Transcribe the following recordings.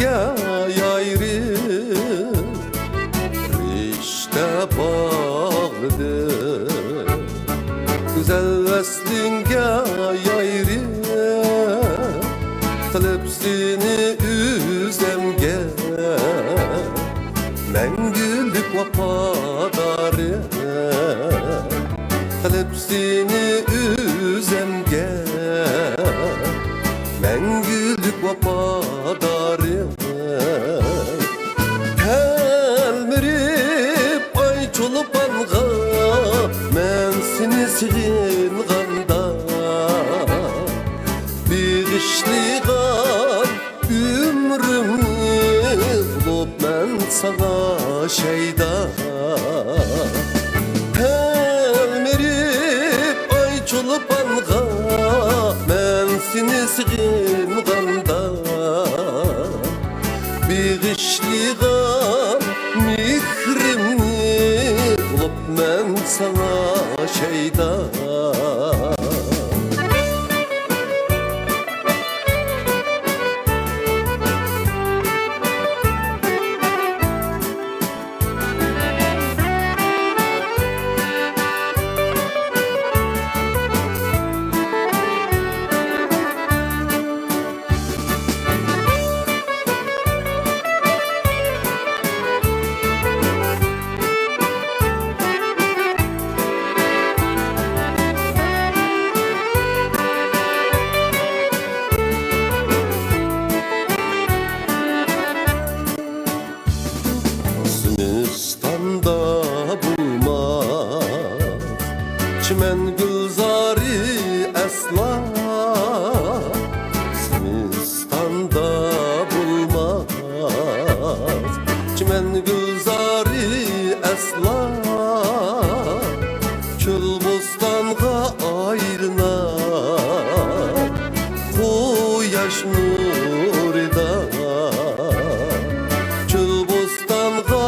vəslinge yayrı Rişte bağlıdır Güzel vəslinge yayrı Kalıpsini üzemge Məngülük vafadarı Kalıpsini üzemge Məngülük vafadarı Telmirip ay çolupanğa Mən seni sığınğanda Bağışlayğan ömrümni Olub mən sana şeyda Telmirip ay çolupanğa Mən seni sığınğanda Bağışlayğan mihrimni Olub mən sana şeyda Zimistanda bulmak Çimen gülzari esla Zimistanda bulmak Çimen gülzari esla Kül bostanğa ayrına Koyaş nurida Kül bostanğa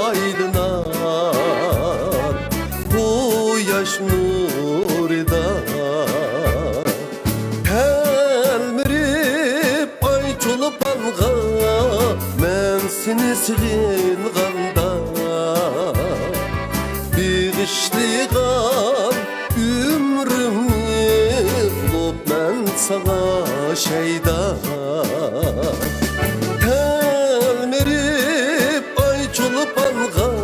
aydınar Bu yaş nurida Telmirip ay çolupanğa Mən seni sığınğanda Bağışlayğan ömrümni Olub mən sana şeyda Telmirip ay çolupanğa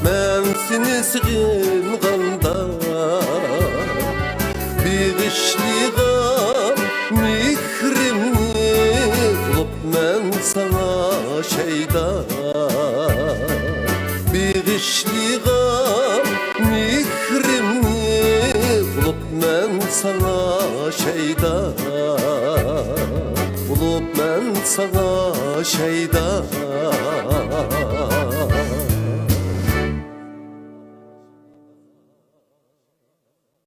Mən seni sığınğanda Bağışlayğan mihrimni Olub mən sana şeyda Bağışlayğan mihrimni Olub mən sana şeyda Olub mən sana şeyda